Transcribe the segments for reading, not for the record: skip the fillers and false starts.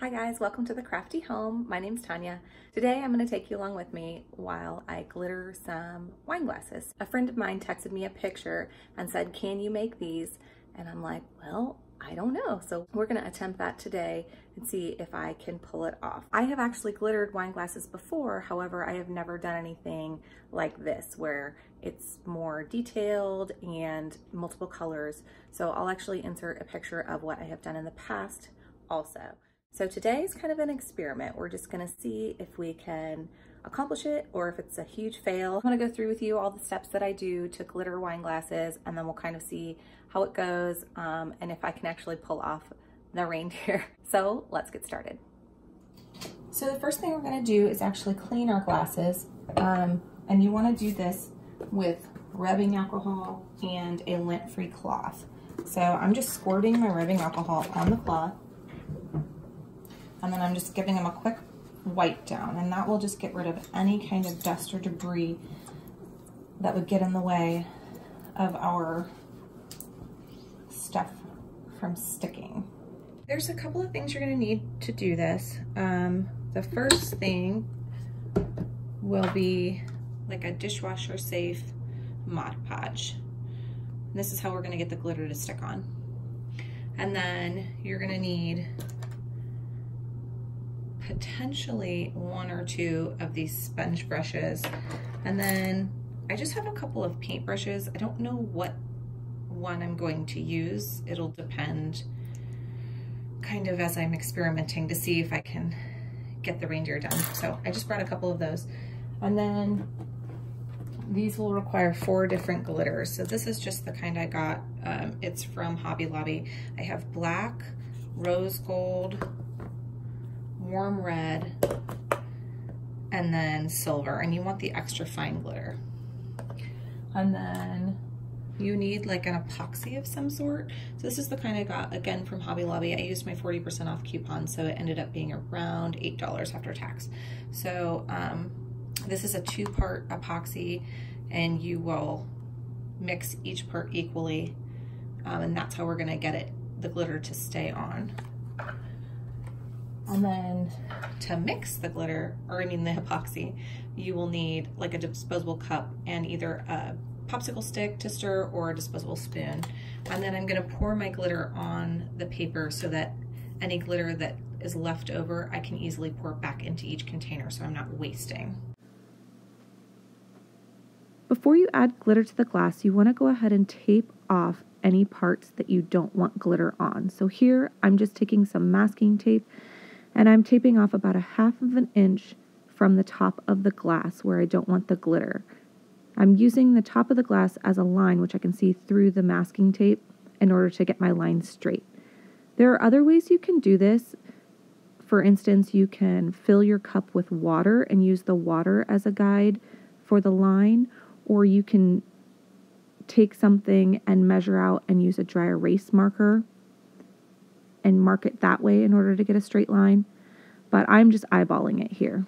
Hi guys, welcome to the Crafty Home. My name's Tanya. Today I'm going to take you along with me while I glitter some wine glasses. A friend of mine texted me a picture and said, "Can you make these?" And I'm like, well, I don't know. So we're going to attempt that today and see if I can pull it off. I have actually glittered wine glasses before. However, I have never done anything like this where it's more detailed and multiple colors. So I'll actually insert a picture of what I have done in the past also. So today is kind of an experiment. We're just gonna see if we can accomplish it or if it's a huge fail. I'm gonna go through with you all the steps that I do to glitter wine glasses, and then we'll kind of see how it goes and if I can actually pull off the reindeer. So let's get started. So the first thing we're gonna do is actually clean our glasses. And you wanna do this with rubbing alcohol and a lint-free cloth. So I'm just squirting my rubbing alcohol on the cloth, and then I'm just giving them a quick wipe down, and that will just get rid of any kind of dust or debris that would get in the way of our stuff from sticking. There's a couple of things you're going to need to do this. The first thing will be like a dishwasher safe Mod Podge. And this is how we're going to get the glitter to stick on. And then you're going to need potentially one or two of these sponge brushes, and then I just have a couple of paint brushes. I don't know what one I'm going to use. It'll depend kind of as I'm experimenting to see if I can get the reindeer done. So I just brought a couple of those, and then these will require 4 different glitters. So this is just the kind I got. It's from Hobby Lobby. I have black, rose gold, warm red, and then silver, and you want the extra fine glitter. And then you need like an epoxy of some sort. So this is the kind I got, again, from Hobby Lobby. I used my 40% off coupon, so it ended up being around $8 after tax. So this is a 2-part epoxy, and you will mix each part equally, and that's how we're gonna get the glitter to stay on. And then to mix the glitter, or I mean the epoxy, you will need like a disposable cup and either a popsicle stick to stir or a disposable spoon. And then I'm gonna pour my glitter on the paper so that any glitter that is left over, I can easily pour back into each container so I'm not wasting. Before you add glitter to the glass, you want to go ahead and tape off any parts that you don't want glitter on. So here I'm just taking some masking tape, and I'm taping off about 1/2 inch from the top of the glass where I don't want the glitter. I'm using the top of the glass as a line, which I can see through the masking tape, in order to get my line straight. There are other ways you can do this. For instance, you can fill your cup with water and use the water as a guide for the line, or you can take something and measure out and use a dry erase marker and mark it that way in order to get a straight line, but I'm just eyeballing it here.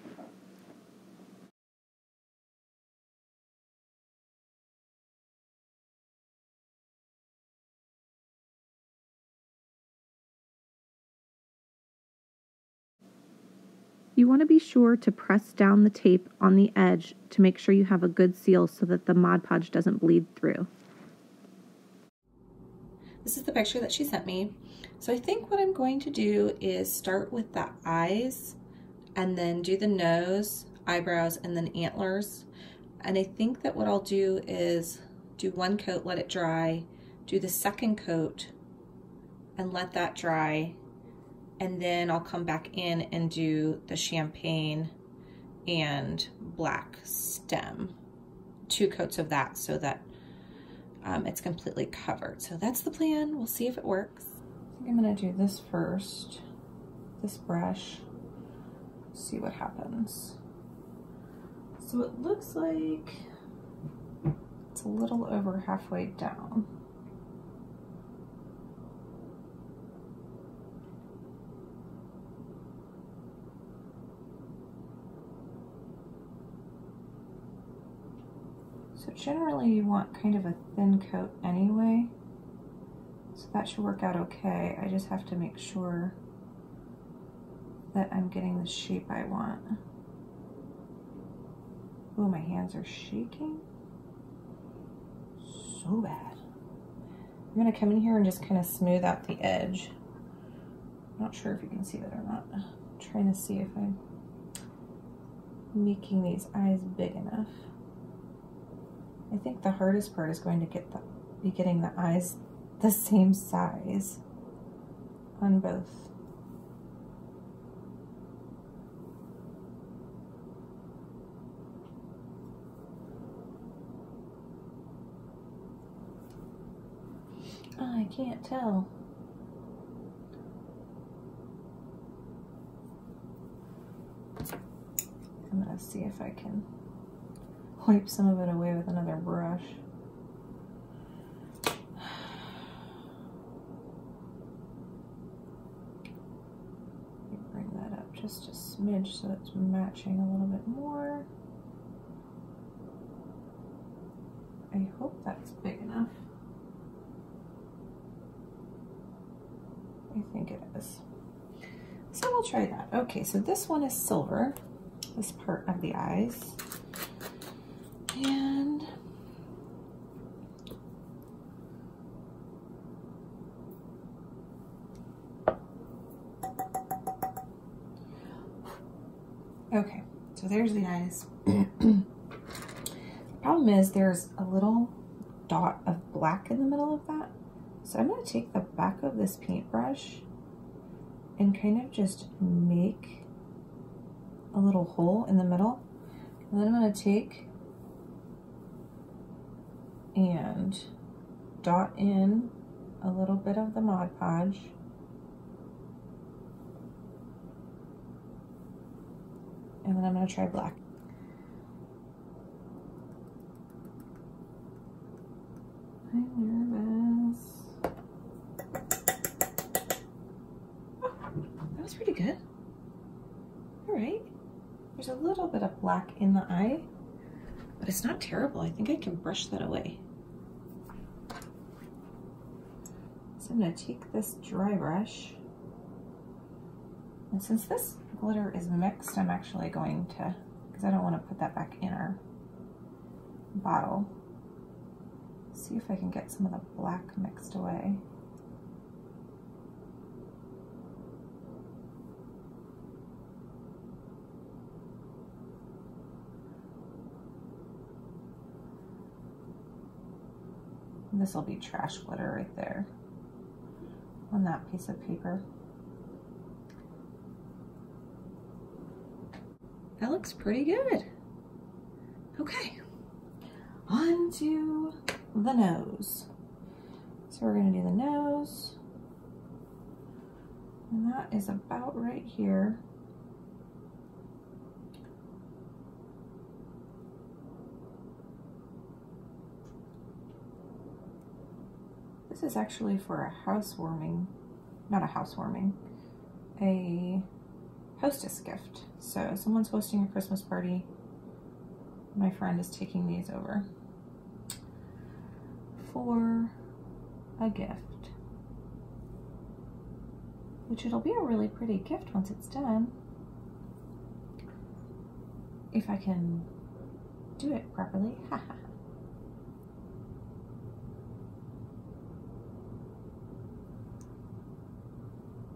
You want to be sure to press down the tape on the edge to make sure you have a good seal so that the Mod Podge doesn't bleed through. This is the picture that she sent me. So I think what I'm going to do is start with the eyes and then do the nose, eyebrows, and then antlers. And I think that what I'll do is do 1 coat, let it dry, do the 2nd coat and let that dry, and then I'll come back in and do the champagne and black stem. 2 coats of that so that it's completely covered. So that's the plan. We'll see if it works. I think I'm gonna do this first, this brush, see what happens. So it looks like it's a little over halfway down. So generally you want kind of a thin coat anyway, so that should work out okay. I just have to make sure that I'm getting the shape I want. Oh, my hands are shaking so bad. I'm gonna come in here and just kind of smooth out the edge. Not sure if you can see that or not. I'm trying to see if I'm making these eyes big enough. I think the hardest part is going to be getting the eyes the same size on both. I can't tell. I'm gonna see if I can wipe some of it away with another brush. Bring that up just a smidge so it's matching a little bit more. I hope that's big enough. I think it is. So we'll try that. Okay, so this one is silver, this part of the eyes. And okay, so there's the eyes. The problem is there's a little dot of black in the middle of that. So I'm going to take the back of this paintbrush and kind of just make a little hole in the middle. And then I'm going to take and dot in a little bit of the Mod Podge. And then I'm going to try black. I'm nervous. Oh, that was pretty good. All right. There's a little bit of black in the eye, but it's not terrible. I think I can brush that away. So I'm going to take this dry brush, and since this glitter is mixed, I'm actually going to, because I don't want to put that back in our bottle, see if I can get some of the black mixed away. This will be trash glitter right there on that piece of paper. That looks pretty good. Okay, on to the nose. So we're going to do the nose, and that is about right here. This is actually for a housewarming, not a housewarming, a hostess gift. So someone's hosting a Christmas party. My friend is taking these over for a gift, which it'll be a really pretty gift once it's done, if I can do it properly.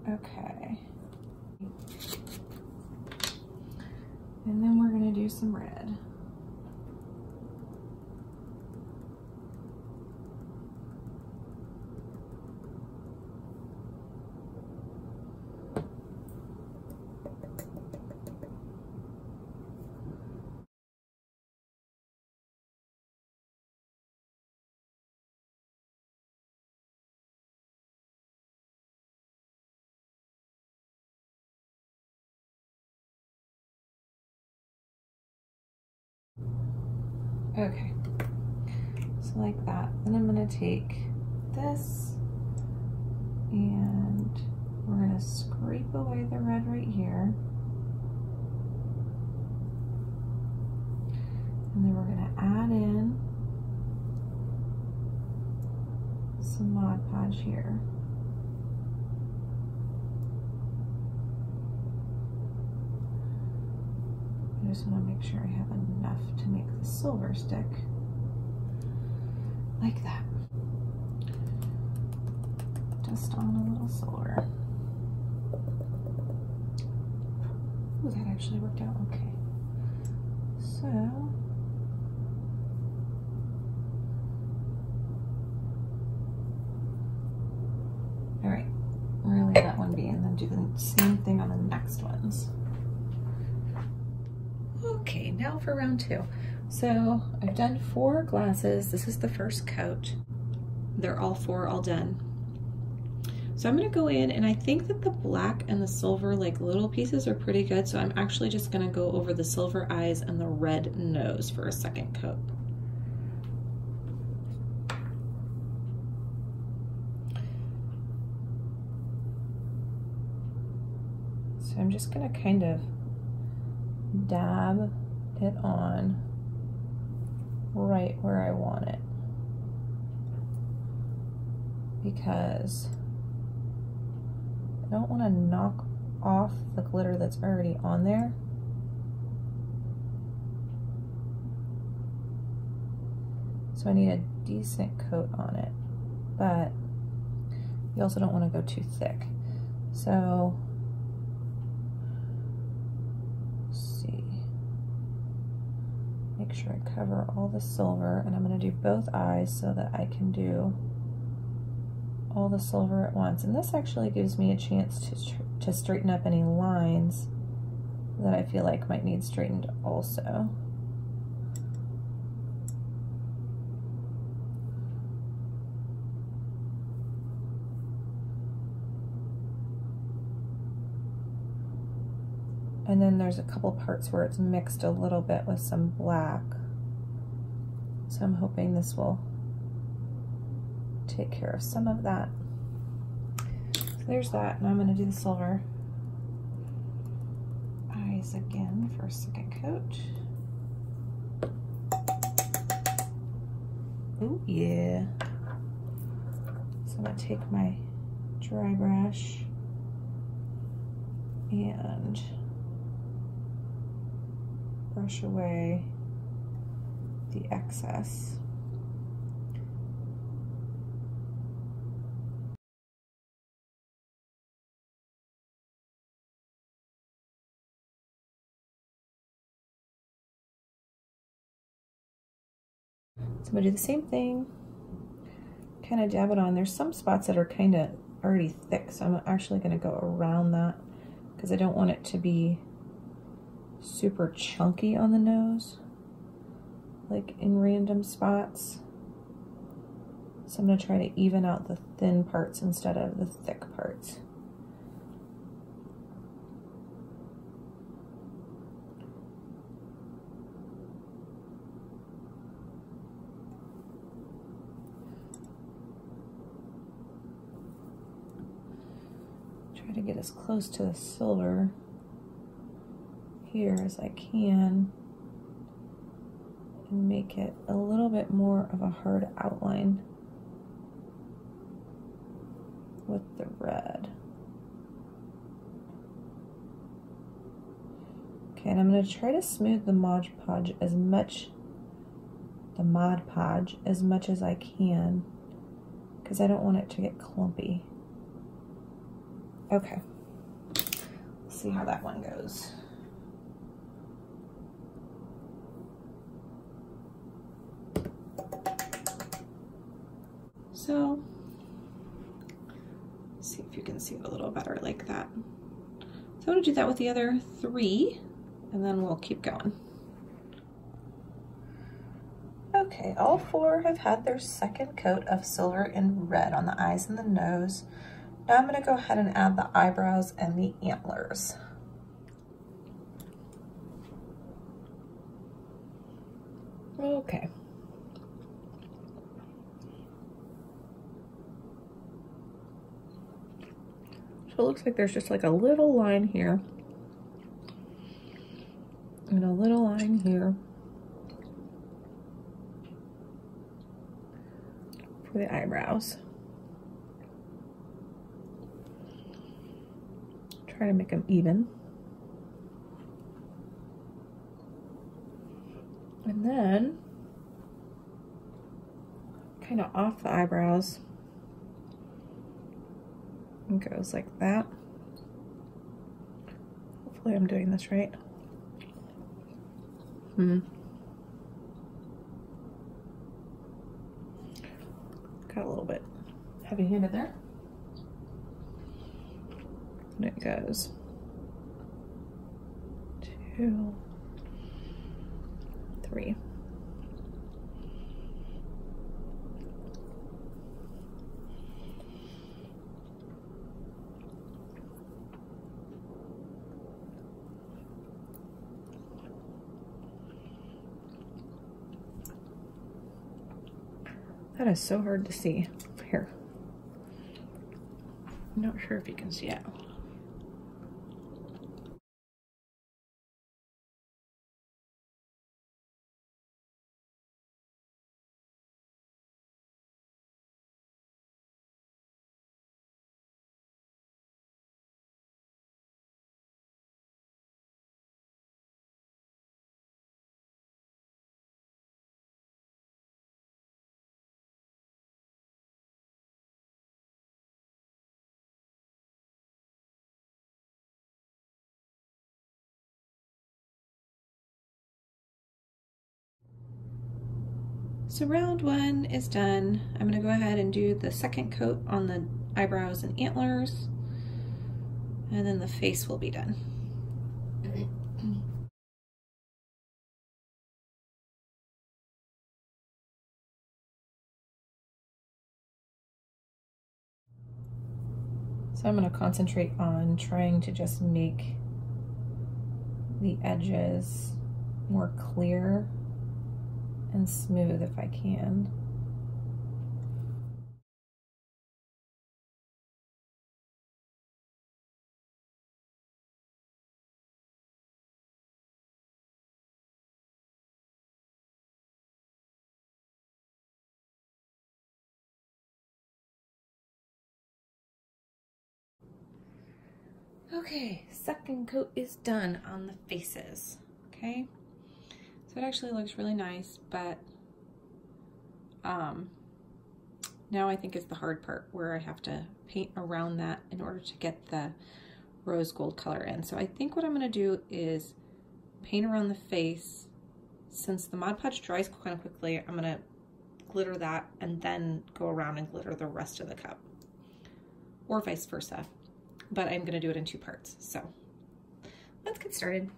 Okay, and then we're going to do some red. Okay, so like that. Then I'm going to take this and we're going to scrape away the red right here. And then we're going to add in some Mod Podge here. just want to make sure I have enough to make the silver stick like that. Just on a little silver. Ooh, that actually worked out okay. So, all right, we're gonna leave that one be and then do the same thing on the next ones. Okay, now for round 2. So I've done 4 glasses. This is the first coat. They're all 4 all done. So I'm gonna go in, and I think that the black and the silver like little pieces are pretty good. So I'm actually just gonna go over the silver eyes and the red nose for a second coat. So I'm just gonna kind of dab it on right where I want it, because I don't want to knock off the glitter that's already on there. So I need a decent coat on it, but you also don't want to go too thick. So make sure I cover all the silver, and I'm going to do both eyes so that I can do all the silver at once. And this actually gives me a chance to straighten up any lines that I feel like might need straightened also. And then there's a couple parts where it's mixed a little bit with some black. So I'm hoping this will take care of some of that. So there's that, and I'm going to do the silver eyes again for a second coat. Oh yeah. So I'm going to take my dry brush and brush away the excess. So I'm gonna do the same thing, kind of dab it on. There's some spots that are kind of already thick, so I'm actually gonna go around that because I don't want it to be super chunky on the nose, like in random spots. So I'm going to try to even out the thin parts instead of the thick parts. Try to get as close to the silver here as I can and make it a little bit more of a hard outline with the red. Okay, and I'm going to try to smooth the Mod Podge as much as I can, because I don't want it to get clumpy. Okay, let's see how that one goes. So, let's see if you can see it a little better like that. So I'm going to do that with the other 3, and then we'll keep going. Okay, all 4 have had their second coat of silver and red on the eyes and the nose. Now I'm going to go ahead and add the eyebrows and the antlers. Okay. So it looks like there's just like a little line here and a little line here for the eyebrows. Try to make them even. And then, kind of off the eyebrows, it goes like that. Hopefully I'm doing this right. Got a little bit heavy-handed there. And it goes 2, 3. That is so hard to see. Here. I'm not sure if you can see it. So round 1 is done. I'm gonna go ahead and do the second coat on the eyebrows and antlers, and then the face will be done. So I'm gonna concentrate on trying to just make the edges more clear and smooth if I can. Okay, second coat is done on the faces, okay? So it actually looks really nice, but now I think is the hard part where I have to paint around that in order to get the rose gold color in. So I think what I'm gonna do is paint around the face. Since the Mod Podge dries kind of quickly, I'm gonna glitter that and then go around and glitter the rest of the cup, or vice versa. But I'm gonna do it in 2 parts. So let's get started.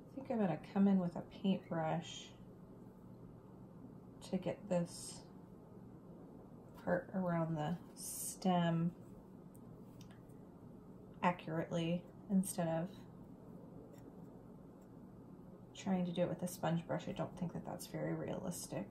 I think I'm gonna come in with a paintbrush to get this part around the stem accurately instead of trying to do it with a sponge brush. I don't think that that's very realistic.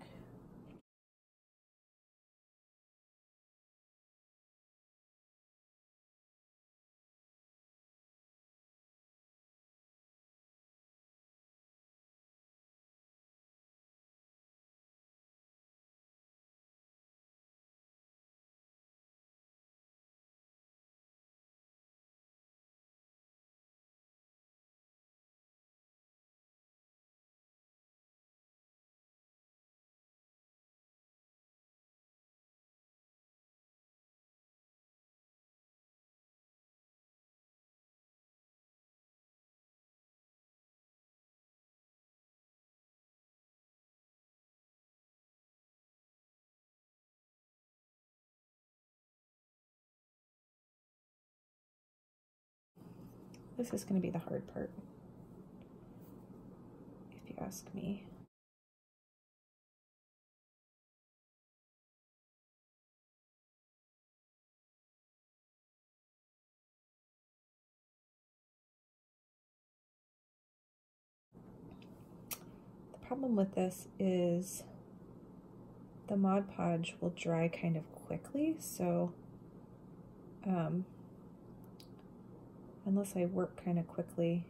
This is going to be the hard part, if you ask me. The problem with this is the Mod Podge will dry kind of quickly, so unless I work kind of quickly,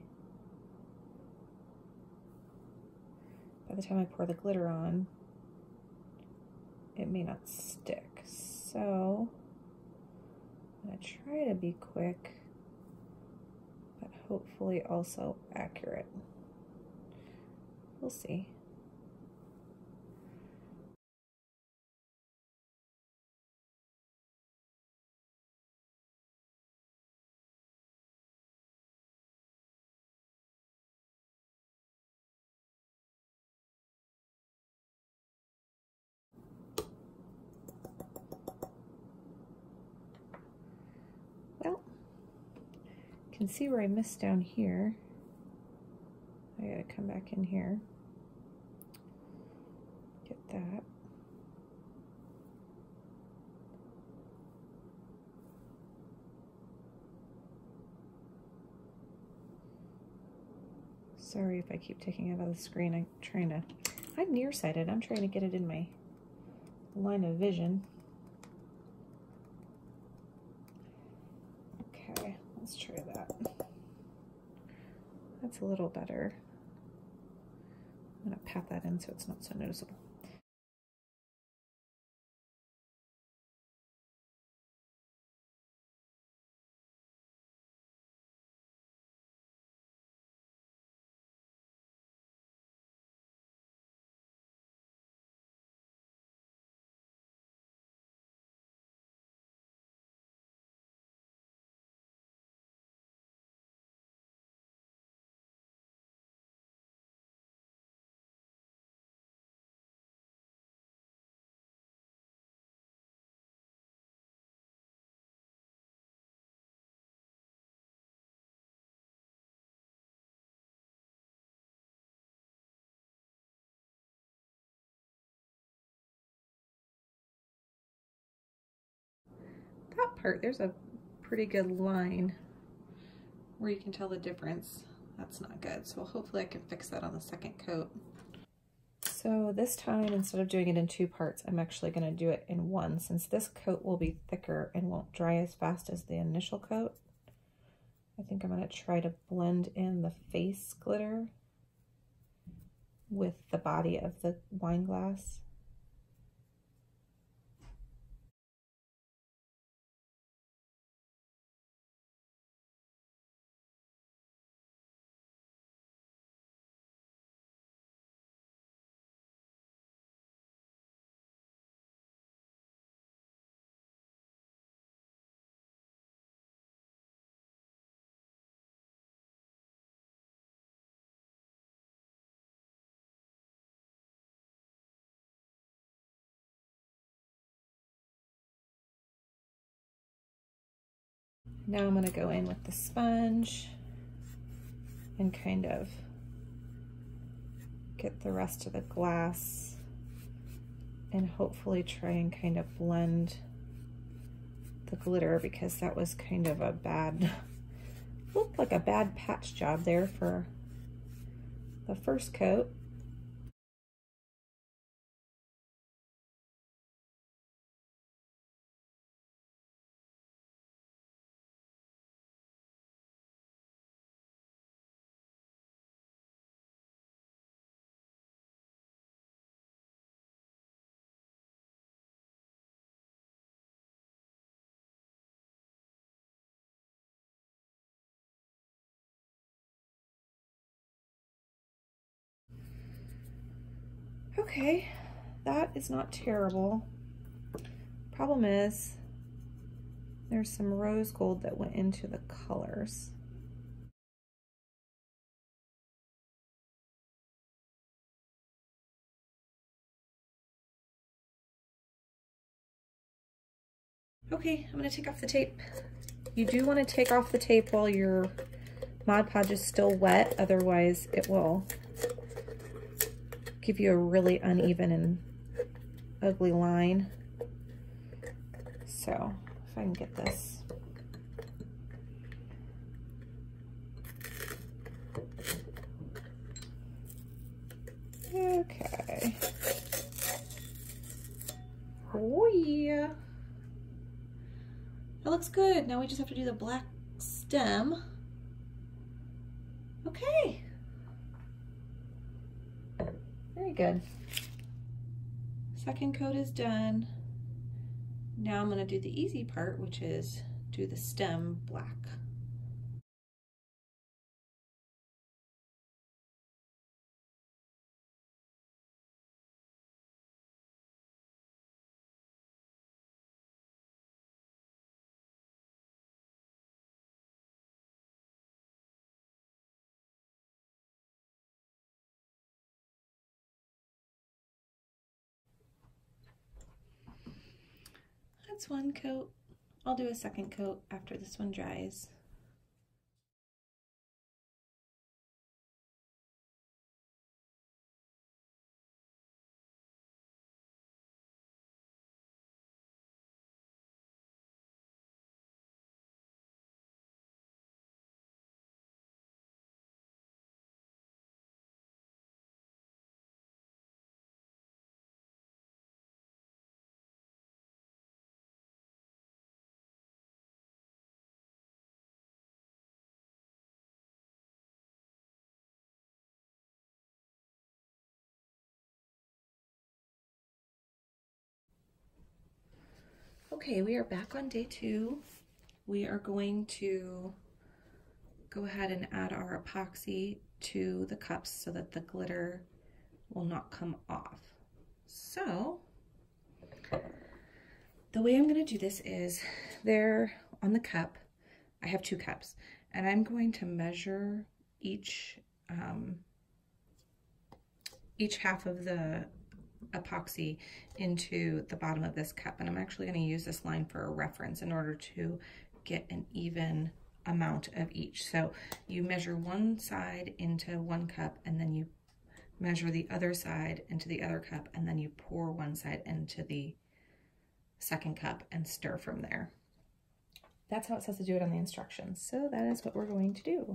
by the time I pour the glitter on, it may not stick. So I'm gonna try to be quick, but hopefully also accurate. We'll see. Well, you can see where I missed down here. I gotta come back in here. Get that. Sorry if I keep taking it out of the screen. I'm nearsighted. I'm trying to get it in my line of vision. Okay, let's try that. That's a little better. I'm gonna pat that in so it's not so noticeable. That part, there's a pretty good line where you can tell the difference. That's not good. So hopefully I can fix that on the second coat. So this time, instead of doing it in 2 parts, I'm actually going to do it in 1, since this coat will be thicker and won't dry as fast as the initial coat. I think I'm going to try to blend in the face glitter with the body of the wine glass. Now I'm going to go in with the sponge and kind of get the rest of the glass and hopefully try and kind of blend the glitter, because that was kind of a bad, looked like a bad patch job there for the first coat. Okay, that is not terrible. Problem is, there's some rose gold that went into the colors. Okay, I'm gonna take off the tape. You do want to take off the tape while your Mod Podge is still wet, otherwise it will give you a really uneven and ugly line. So if I can get this. Okay. Oh yeah. That looks good. Now we just have to do the black stem. Okay. Second coat is done. Now I'm going to do the easy part, which is do the stem black. That's one coat. I'll do a second coat after this one dries. Okay, we are back on day 2. We are going to go ahead and add our epoxy to the cups so that the glitter will not come off. So the way I'm going to do this is there on the cup, I have 2 cups, and I'm going to measure each half of the epoxy into the bottom of this cup, and I'm actually going to use this line for a reference in order to get an even amount of each. So you measure one side into one cup, and then you measure the other side into the other cup, and then you pour one side into the second cup and stir from there. That's how it says to do it on the instructions. So that is what we're going to do.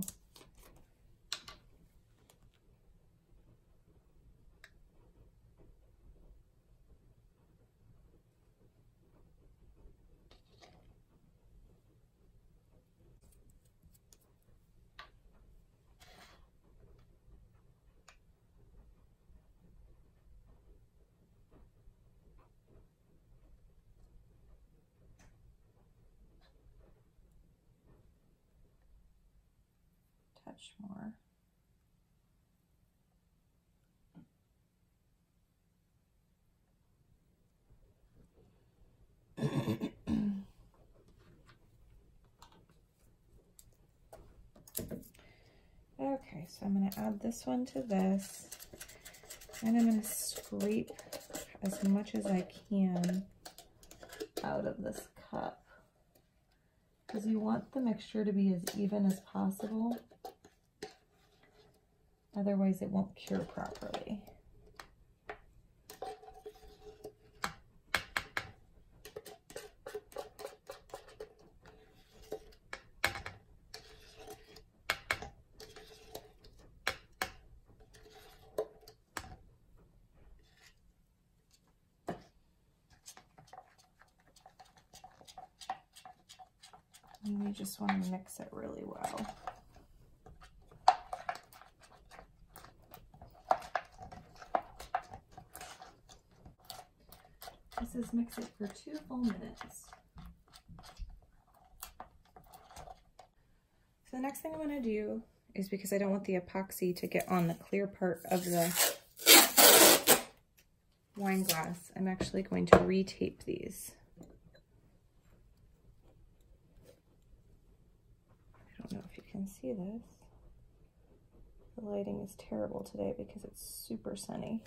Touch more. Okay, so I'm going to add this one to this, and I'm going to scrape as much as I can out of this cup, because you want the mixture to be as even as possible, otherwise it won't cure properly. And you just want to mix it really well. This is mix it for 2 full minutes. So the next thing I'm going to do is, because I don't want the epoxy to get on the clear part of the wine glass, I'm actually going to retape these. I don't know if you can see this. The lighting is terrible today because it's super sunny.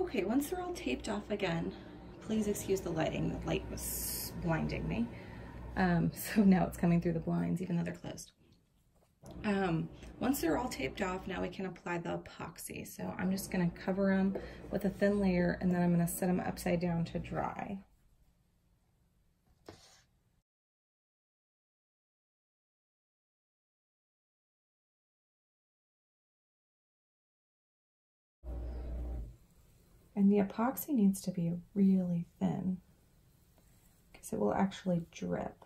Okay, once they're all taped off again, please excuse the lighting. The light was blinding me. So now it's coming through the blinds, even though they're closed. Once they're all taped off, now we can apply the epoxy. So I'm just gonna cover them with a thin layer, and then I'm gonna set them upside down to dry. And the epoxy needs to be really thin because it will actually drip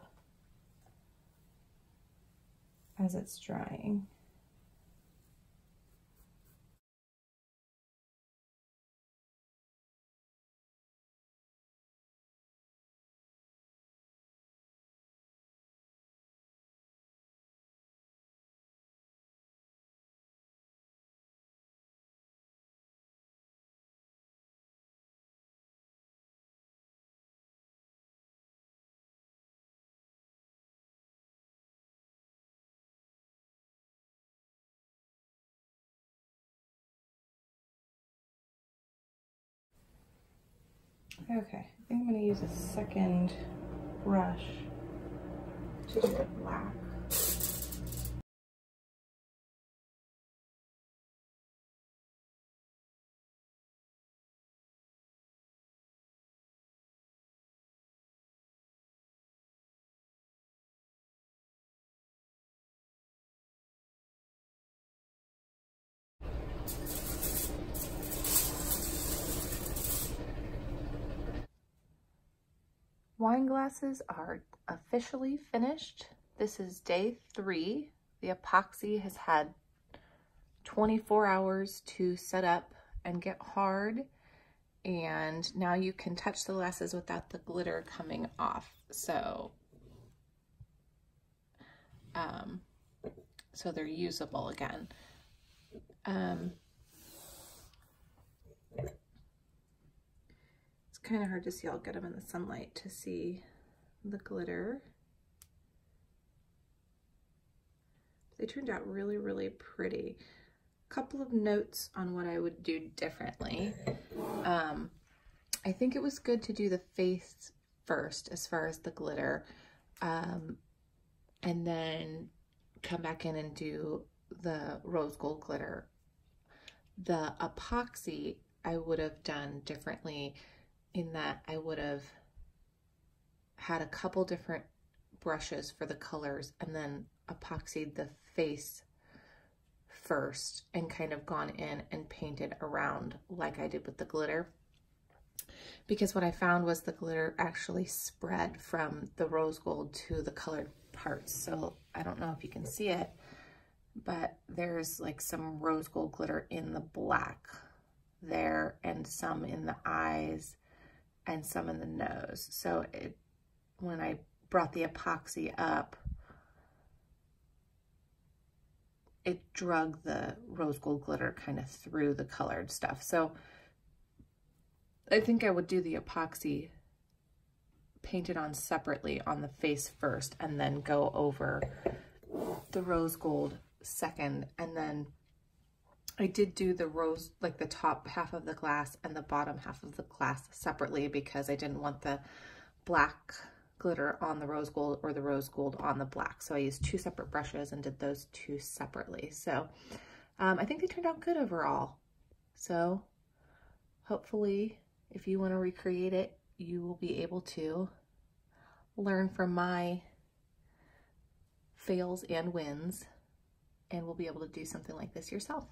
as it's drying. Okay, I think I'm going to use a second brush to do the black. Wine glasses are officially finished. This is day 3. The epoxy has had 24 hours to set up and get hard, and now you can touch the glasses without the glitter coming off. So they're usable again. It's kind of hard to see. I'll get them in the sunlight to see the glitter. They turned out really, really pretty. A couple of notes on what I would do differently. I think it was good to do the face first as far as the glitter, and then come back in and do the rose gold glitter. The epoxy I would have done differently in that I would have had a couple different brushes for the colors and then epoxied the face first and kind of gone in and painted around like I did with the glitter. Because what I found was the glitter actually spread from the rose gold to the colored parts. So I don't know if you can see it, but there's like some rose gold glitter in the black there and some in the eyes and some in the nose. So when I brought the epoxy up, it drug the rose gold glitter kind of through the colored stuff. So I think I would do the epoxy painted on separately on the face first and then go over the rose gold second. And then I did do the rose, like the top half of the glass and the bottom half of the glass separately because I didn't want the black glitter on the rose gold or the rose gold on the black. So I used 2 separate brushes and did those 2 separately. So I think they turned out good overall. So hopefully if you want to recreate it, you will be able to learn from my fails and wins, and will be able to do something like this yourself.